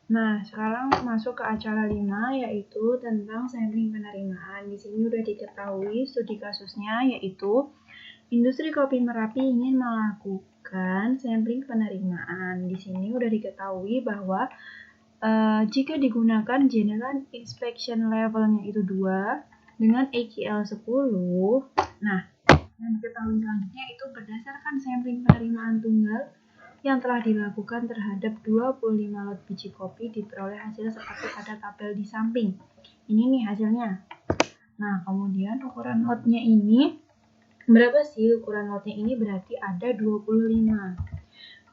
Nah, sekarang masuk ke acara 5, yaitu tentang sampling penerimaan. Di sini udah diketahui studi kasusnya, yaitu industri kopi Merapi ingin melakukan sampling penerimaan. Di sini udah diketahui bahwa jika digunakan General Inspection Levelnya itu 2 dengan AQL 10, nah, yang diketahui selanjutnya itu berdasarkan sampling penerimaan tunggal yang telah dilakukan terhadap 25 lot biji kopi diperoleh hasil seperti pada tabel di samping. Ini nih hasilnya. Nah, kemudian ukuran lotnya ini, berapa sih ukuran lotnya ini? Berarti ada 25.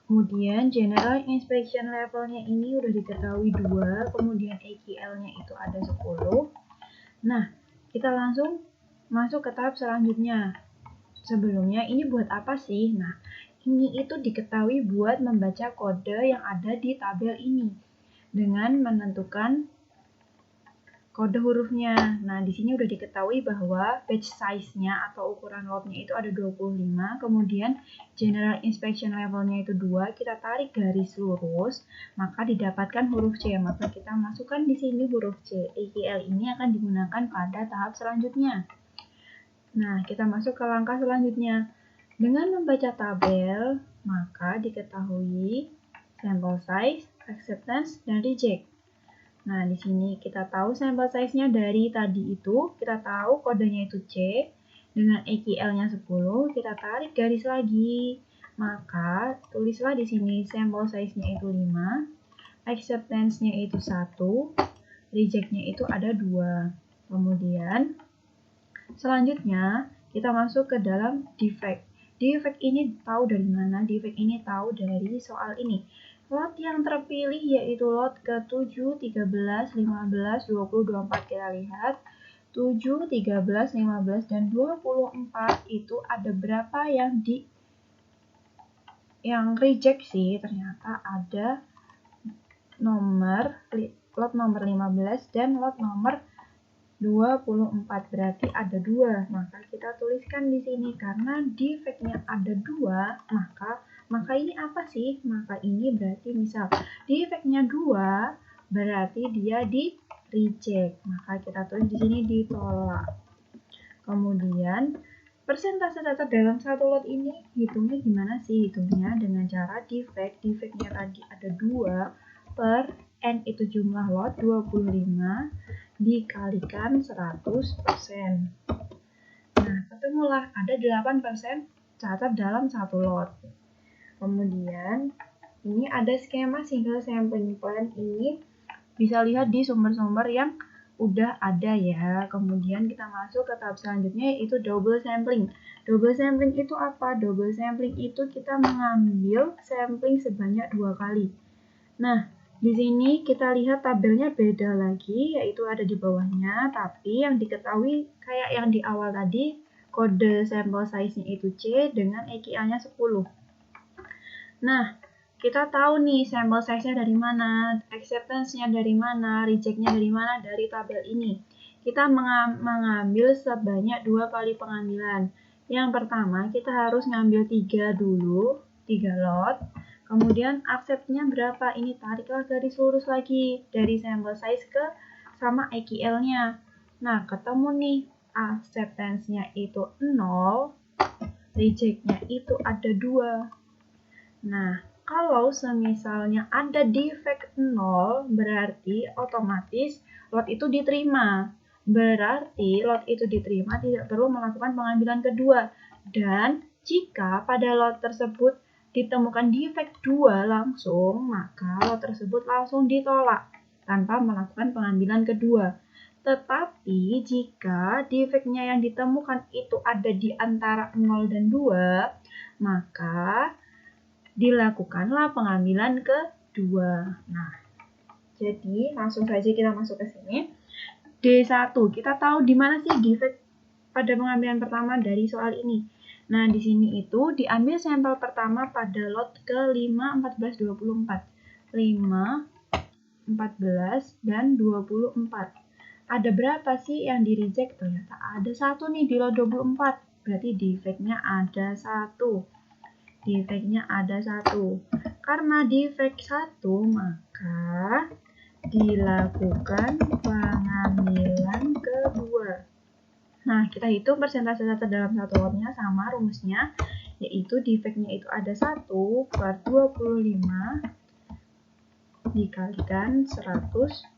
Kemudian general inspection levelnya ini udah diketahui 2, kemudian AQL-nya itu ada 10. Nah, kita langsung masuk ke tahap selanjutnya. Sebelumnya ini buat apa sih? Nah, ini itu diketahui buat membaca kode yang ada di tabel ini dengan menentukan kode hurufnya. Nah, di sini udah diketahui bahwa batch size-nya atau ukuran lotnya itu ada 25, kemudian general inspection levelnya itu 2, kita tarik garis lurus, maka didapatkan huruf C. Maka kita masukkan di sini huruf C. AQL ini akan digunakan pada tahap selanjutnya. Nah, kita masuk ke langkah selanjutnya. Dengan membaca tabel, maka diketahui sample size, acceptance, dan reject. Nah, di sini kita tahu sample size-nya dari tadi itu, kita tahu kodenya itu C, dengan AQL-nya 10, kita tarik garis lagi. Maka, tulislah di sini sample size-nya itu 5, acceptance-nya itu 1, reject-nya itu ada 2. Kemudian, selanjutnya, kita masuk ke dalam defect. Defect ini tahu dari mana? Defect ini tahu dari soal ini. Lot yang terpilih yaitu lot ke-7, 13, 15, 20, 24. Kita lihat 7, 13, 15, dan 24 itu ada berapa yang reject sih? Ternyata ada lot nomor 15 dan lot nomor 24, berarti ada 2. Maka kita tuliskan di sini karena defect-nya ada 2, maka ini apa sih? Maka ini berarti misal defect-nya 2, berarti dia di reject. Maka kita tulis di sini ditolak. Kemudian persentase cacat dalam satu lot ini hitungnya gimana sih? Hitungnya dengan cara defect-nya tadi ada 2 per N itu jumlah lot 25 dikalikan 100%. Nah, ketemulah ada 8% cacat dalam satu lot. Kemudian, ini ada skema single sampling plan. Ini bisa lihat di sumber-sumber yang udah ada ya. Kemudian kita masuk ke tahap selanjutnya yaitu double sampling. Double sampling itu apa? Double sampling itu kita mengambil sampling sebanyak 2 kali. Nah, di sini kita lihat tabelnya beda lagi, yaitu ada di bawahnya, tapi yang diketahui kayak yang di awal tadi, kode sample size-nya itu C dengan AQL-nya 10. Nah, kita tahu nih sample size-nya dari mana, acceptance-nya dari mana, reject-nya dari mana, dari tabel ini. Kita mengambil sebanyak 2 kali pengambilan. Yang pertama, kita harus ngambil 3 dulu, 3 lot. Kemudian accept-nya berapa? Ini tariklah garis lurus lagi dari sample size ke sama AQL-nya. Nah, ketemu nih acceptance-nya itu 0, reject-nya itu ada 2. Nah, kalau semisalnya ada defect 0, berarti otomatis lot itu diterima. Berarti lot itu diterima tidak perlu melakukan pengambilan kedua. Dan jika pada lot tersebut ditemukan defect 2 langsung, maka lot tersebut langsung ditolak tanpa melakukan pengambilan kedua. Tetapi jika defect-nya yang ditemukan itu ada di antara 0 dan 2, maka dilakukanlah pengambilan kedua. Nah, jadi langsung saja kita masuk ke sini. D1, kita tahu di mana sih defect pada pengambilan pertama dari soal ini. Nah, di sini itu diambil sampel pertama pada lot ke 5, 14, 24. 5, 14, dan 24. Ada berapa sih yang di reject? Ternyata ada 1 nih di lot 24. Berarti defect-nya ada 1. Defect-nya ada 1. Karena defect 1, maka dilakukan pengambilan kedua. Nah, kita hitung persentase cacat dalam satu lotnya sama rumusnya, yaitu defect-nya itu ada 1 per 25 dikalikan 100%.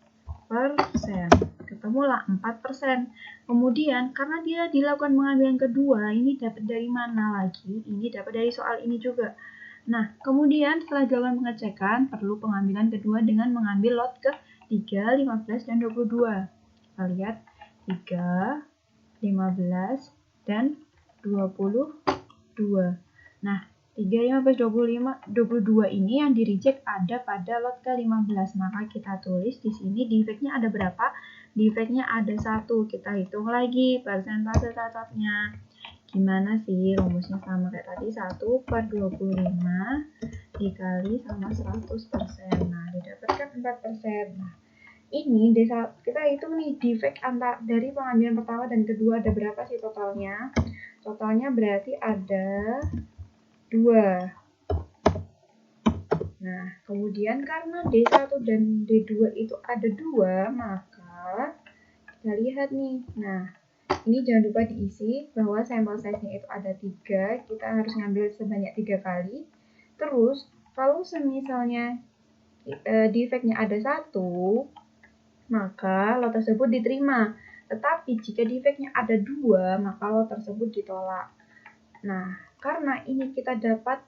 Ketemulah 4%. Kemudian, karena dia dilakukan pengambilan kedua, ini dapat dari mana lagi? Ini dapat dari soal ini juga. Nah, kemudian setelah dilakukan pengecekan, perlu pengambilan kedua dengan mengambil lot ke 3, 15, dan 22. Kita lihat 3, 15, dan 22. Nah, 3, 15, 22 ini yang di reject ada pada lot ke-15. Maka kita tulis di sini defect-nya ada berapa? Defect-nya ada 1. Kita hitung lagi persentase cacatnya. Gimana sih? Rumusnya sama kayak tadi, 1 per 25 dikali sama 100%. Nah, didapatkan 4%. Nah, ini kita hitung nih defect dari pengambilan pertama dan kedua ada berapa sih totalnya? Totalnya berarti ada 2. Nah, kemudian karena D1 dan D2 itu ada 2, maka kita lihat nih. Nah, ini jangan lupa diisi bahwa sampel size-nya itu ada 3, kita harus ngambil sebanyak 3 kali. Terus, kalau semisalnya defect-nya ada 1, maka lot tersebut diterima. Tetapi jika defect-nya ada 2, maka lot tersebut ditolak. Nah, karena ini kita dapat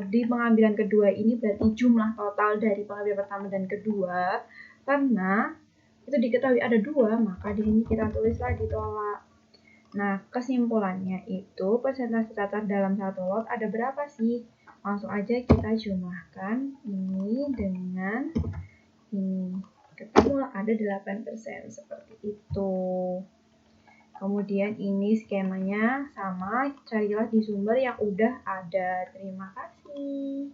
di pengambilan kedua ini berarti jumlah total dari pengambilan pertama dan kedua. Karena itu diketahui ada 2, maka di sini kita tulislah ditolak. Nah, kesimpulannya itu persentase cacat dalam satu lot ada berapa sih? Langsung aja kita jumlahkan ini dengan ini. Ketemulah ada 8%, seperti itu. Kemudian ini skemanya sama, carilah di sumber yang udah ada. Terima kasih.